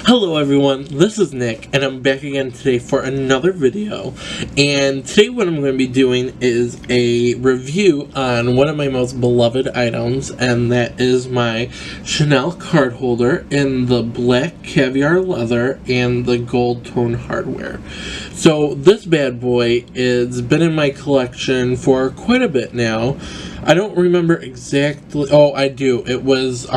Hello everyone, this is Nick, and I'm back again today for another video. And today what I'm going to be doing is a review on one of my most beloved items, and that is my Chanel card holder in the black caviar leather and the gold tone hardware. So this bad boy has been in my collection for quite a bit now. I don't remember exactly. Oh, I do. It was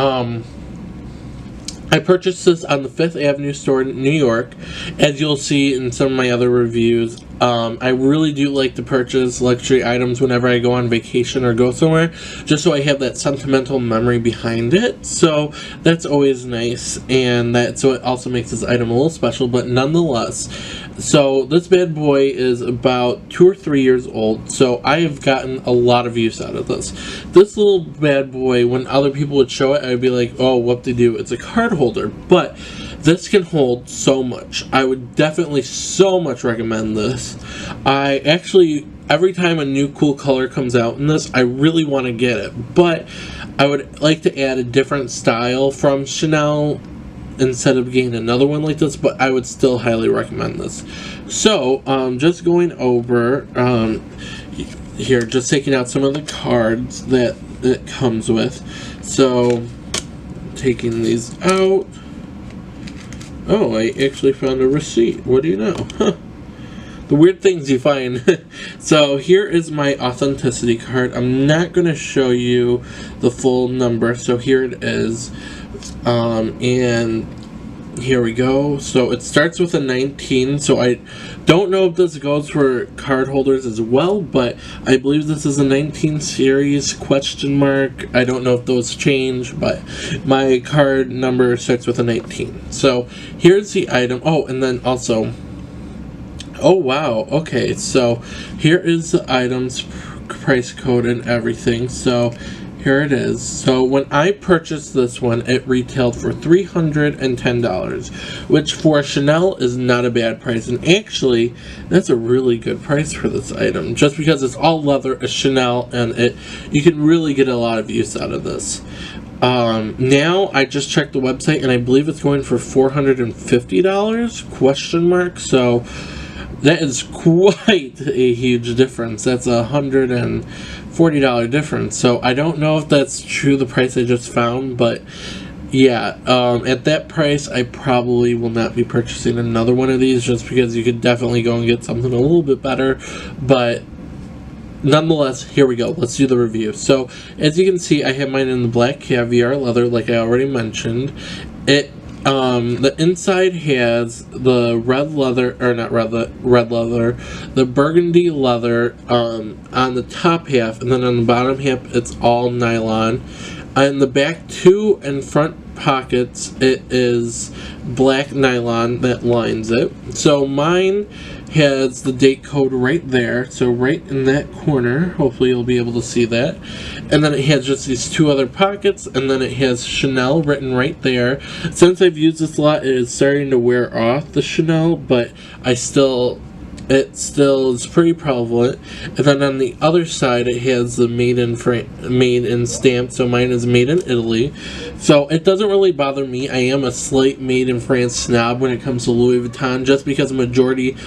I purchased this on the 5th Avenue store in New York, as you'll see in some of my other reviews. I really do like to purchase luxury items whenever I go on vacation or go somewhere, just so I have that sentimental memory behind it. So that's always nice, and so it also makes this item a little special, but nonetheless. So this bad boy is about 2 or 3 years old, so I have gotten a lot of use out of this. This little bad boy, when other people would show it, I'd be like, oh, whoop-de-doo, it's a card holder, but this can hold so much. I would definitely so much recommend this. I actually, every time a new cool color comes out in this, I really want to get it, but I would like to add a different style from Chanel instead of getting another one like this, but I would still highly recommend this. So, just going over here, just taking out some of the cards that it comes with. So, taking these out. Oh, I actually found a receipt. What do you know? Huh. The weird things you find. So here is my authenticity card. I'm not going to show you the full number, so here it is. And here we go. So it starts with a 19, so I don't know if this goes for card holders as well, but I believe this is a 19 series question mark. I don't know if those change, but my card number starts with a 19. So here's the item. Oh, and then also, oh wow, okay, so here is the item's price code and everything. So here it is. So when I purchased this one, it retailed for $310, which for Chanel is not a bad price. And actually, that's a really good price for this item, just because it's all leather, it's Chanel, and you can really get a lot of use out of this. Now I just checked the website, and I believe it's going for $450 question mark. So that is quite a huge difference. That's $140 difference. So I don't know if that's true, the price I just found, but yeah, at that price I probably will not be purchasing another one of these, just because you could definitely go and get something a little bit better. But nonetheless, here we go. Let's do the review. So as you can see, I have mine in the black caviar leather, like I already mentioned. The inside has the red leather, or not red leather, the burgundy leather on the top half, and then on the bottom half it's all nylon. On the back two and front pockets, it is black nylon that lines it. So mine has the date code right there, so right in that corner. Hopefully you'll be able to see that. And then it has just these two other pockets, and then it has Chanel written right there. Since I've used this a lot, it is starting to wear off, the Chanel, but it still is pretty prevalent. And then on the other side, it has the made in stamp. So mine is made in Italy. So it doesn't really bother me. I am a slight made in France snob when it comes to Louis Vuitton, just because the majority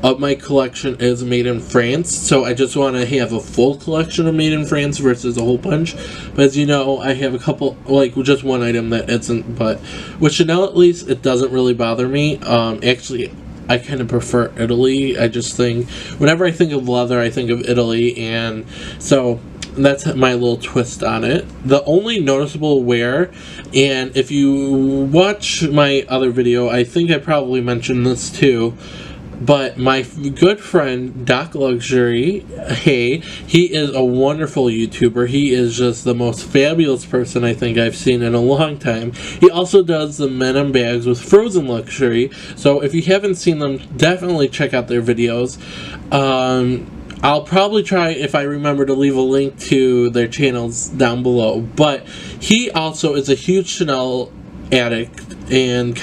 of my collection is made in France, so I just want to have a full collection of made in France versus a whole bunch. But as you know, I have a couple, like just one item that isn't, but with Chanel at least, it doesn't really bother me. Actually, I kind of prefer Italy. I just think, whenever I think of leather, I think of Italy, and so that's my little twist on it. The only noticeable wear, and if you watch my other video, I think I probably mentioned this too, but my good friend Doc Luxury, hey, he is a wonderful YouTuber. He is just the most fabulous person I think I've seen in a long time. He also does the men and bags with Frozen Luxury, so if you haven't seen them, definitely check out their videos. I'll probably try, if I remember, to leave a link to their channels down below. But he also is a huge Chanel addict, and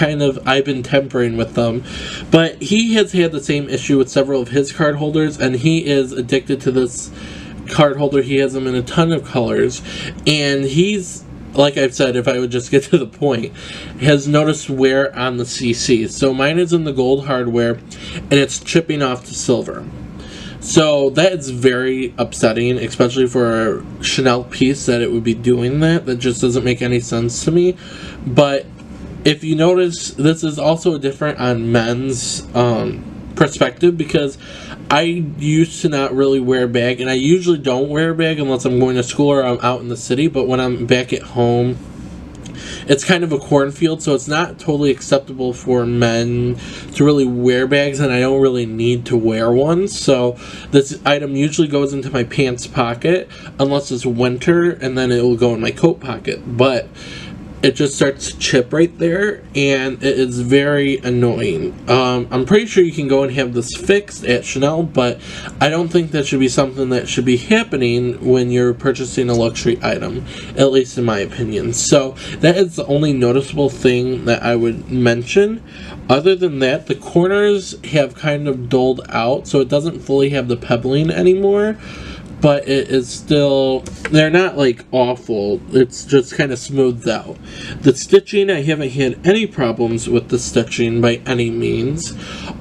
I've been tempering with them, but he has had the same issue with several of his card holders, and he is addicted to this card holder. He has them in a ton of colors, and he's like I've said, if I would just get to the point, has noticed wear on the CC. So mine is in the gold hardware, and it's chipping off to silver. So that is very upsetting, especially for a Chanel piece, that it would be doing that. That just doesn't make any sense to me. But if you notice, this is also different on men's perspective, because I used to not really wear a bag, and I usually don't wear a bag unless I'm going to school or I'm out in the city. But when I'm back at home, it's kind of a cornfield, so it's not totally acceptable for men to really wear bags, and I don't really need to wear one. So this item usually goes into my pants pocket unless it's winter, and then it will go in my coat pocket. But it just starts to chip right there, and it is very annoying. I'm pretty sure you can go and have this fixed at Chanel, but I don't think that should be something that should be happening when you're purchasing a luxury item, at least in my opinion. So that is the only noticeable thing that I would mention. Other than that, the corners have kind of dulled out, so it doesn't fully have the pebbling anymore. But it is still, they're not like awful, it's just kind of smoothed out. The stitching, I haven't had any problems with the stitching by any means.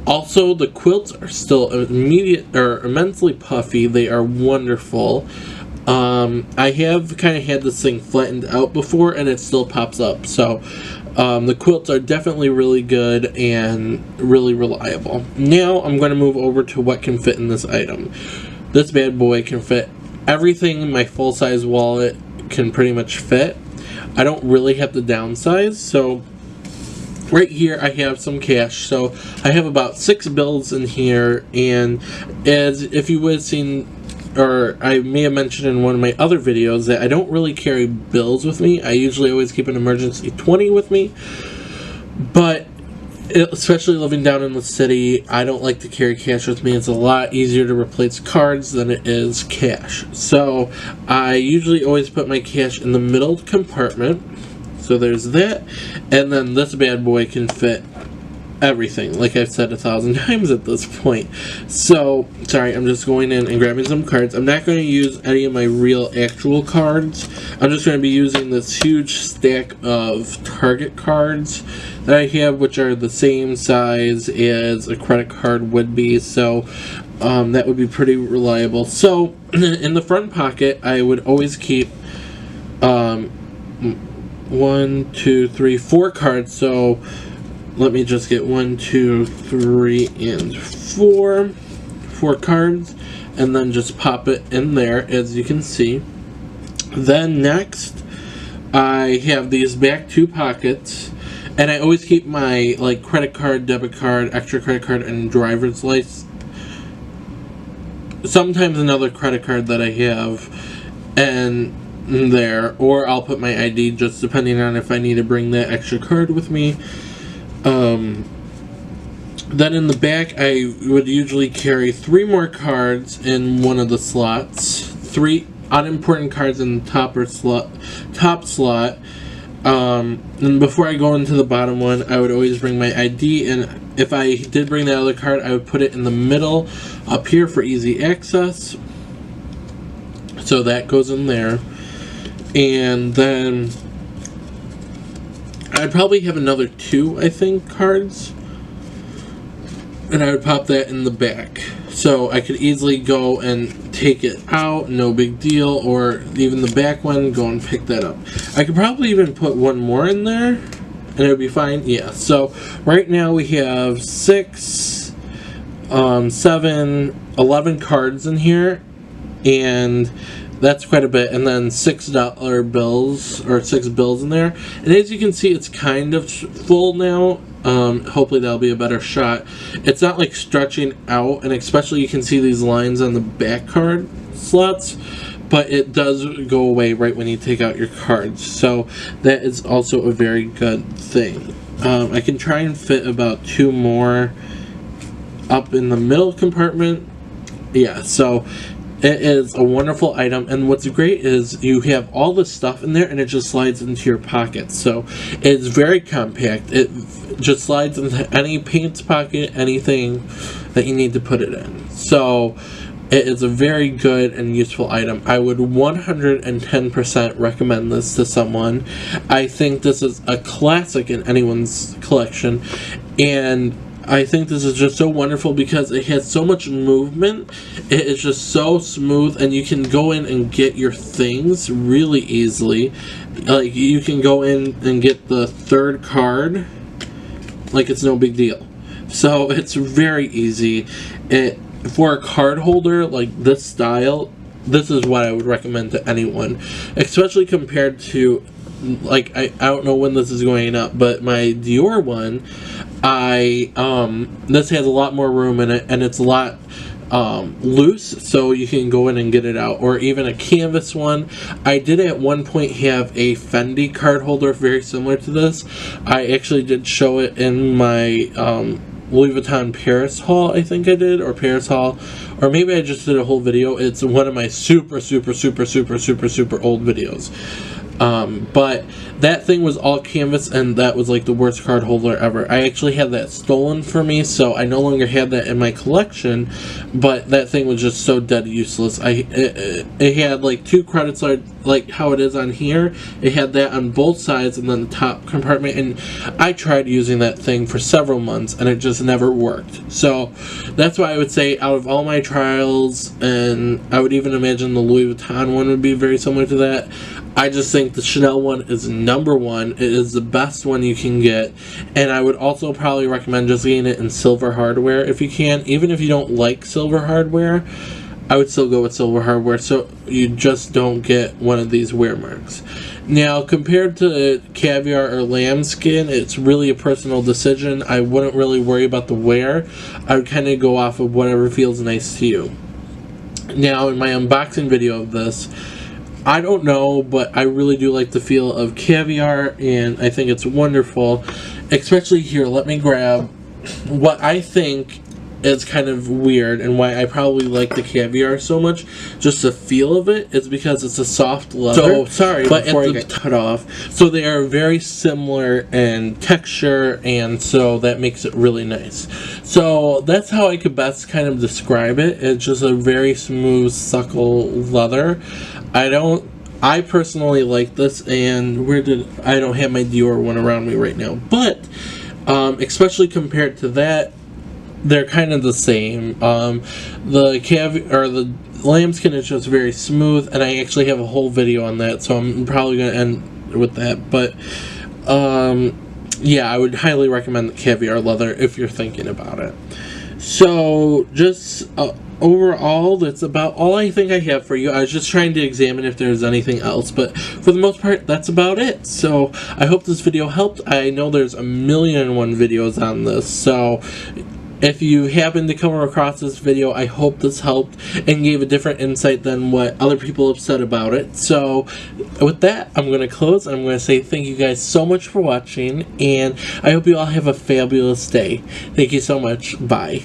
Also, the quilts are still immensely puffy. They are wonderful. I have kind of had this thing flattened out before, and it still pops up. So the quilts are definitely really good and really reliable. Now I'm going to move over to what can fit in this item. This bad boy can fit everything my full-size wallet can pretty much fit. I don't really have to downsize, so right here I have some cash. So I have about 6 bills in here, and as if you would have seen, or I may have mentioned in one of my other videos, that I don't really carry bills with me. I usually always keep an emergency 20 with me, but especially living down in the city, I don't like to carry cash with me. It's a lot easier to replace cards than it is cash. So I usually always put my cash in the middle compartment. So there's that. And then this bad boy can fit everything, like I've said 1,000 times at this point. So, sorry, I'm just going in and grabbing some cards. I'm not going to use any of my real actual cards. I'm just going to be using this huge stack of Target cards that I have, which are the same size as a credit card would be. So that would be pretty reliable. So in the front pocket, I would always keep 1, 2, 3, 4 cards. So let me just get 1, 2, 3, and 4 cards, and then just pop it in there, as you can see. Then next, I have these back 2 pockets, and I always keep my like credit card, debit card, extra credit card, and driver's license. Sometimes another credit card that I have, and there, or I'll put my ID, just depending on if I need to bring that extra card with me. Then in the back, I would usually carry 3 more cards in one of the slots, 3 unimportant cards in the top slot. And before I go into the bottom one, I would always bring my ID, and if I did bring that other card, I would put it in the middle up here for easy access. So that goes in there. And then I'd probably have another 2, I think, cards, and I would pop that in the back. So I could easily go and take it out, no big deal, or even the back one, go and pick that up. I could probably even put 1 more in there, and it would be fine. Yeah, so right now we have 6, 7, 11 cards in here, and that's quite a bit. And then $6 bills, or 6 bills in there. And as you can see, it's kind of full now. Hopefully that'll be a better shot. It's not like stretching out, and especially you can see these lines on the back card slots, but it does go away right when you take out your cards. So that is also a very good thing. I can try and fit about 2 more up in the middle compartment. Yeah, so it is a wonderful item, and what's great is you have all this stuff in there, and it just slides into your pockets. So it's very compact. It just slides into any pants pocket, anything that you need to put it in. So It is a very good and useful item. I would 110% recommend this to someone. I think this is a classic in anyone's collection, and I think this is just so wonderful because it has so much movement. It is just so smooth, and you can go in and get your things really easily. Like, you can go in and get the third card like it's no big deal. So it's very easy. For a card holder like this style, this is what I would recommend to anyone, especially compared to, like, I don't know when this is going up, but my Dior one, this has a lot more room in it, and it's a lot loose, so you can go in and get it out. Or even a canvas one. I did at one point have a Fendi card holder very similar to this. I actually did show it in my Louis Vuitton Paris haul, I think I did, or Paris haul, or maybe I just did a whole video. It's one of my super old videos. But that thing was all canvas, and that was like the worst card holder ever. I actually had that stolen from me, so I no longer had that in my collection, but that thing was just so dead useless. It had like two credits, like how it is on here. It had that on both sides and then the top compartment, and I tried using that thing for several months and it just never worked. So that's why I would say, out of all my trials, and I would even imagine the Louis Vuitton one would be very similar to that, I just think the Chanel one is number one. It is the best one you can get, and I would also probably recommend just getting it in silver hardware if you can. Even if you don't like silver hardware, I would still go with silver hardware, so you just don't get one of these wear marks. Now, compared to caviar or lambskin, it's really a personal decision. I wouldn't really worry about the wear. I would kind of go off of whatever feels nice to you. Now, in my unboxing video of this, I don't know, but I really do like the feel of caviar, and I think it's wonderful. Especially here, let me grab what I think is kind of weird, and why I probably like the caviar so much, just the feel of it, is because it's a soft leather. So, sorry, but before I get cut off. So they are very similar in texture, and so that makes it really nice. So that's how I could best kind of describe it. It's just a very smooth, supple leather. I personally like this, and I don't have my Dior one around me right now, but especially compared to that, they're kind of the same. The caviar, or the lambskin, is just very smooth, and I actually have a whole video on that, so I'm probably going to end with that. But yeah, I would highly recommend the caviar leather if you're thinking about it. So just overall, that's about all I think I have for you. I was just trying to examine if there's anything else, but for the most part, that's about it. So I hope this video helped. I know there's 1,000,001 videos on this, so if you happen to come across this video, I hope this helped and gave a different insight than what other people have said about it. So with that, I'm going to close. I'm going to say thank you guys so much for watching, and I hope you all have a fabulous day. Thank you so much. Bye.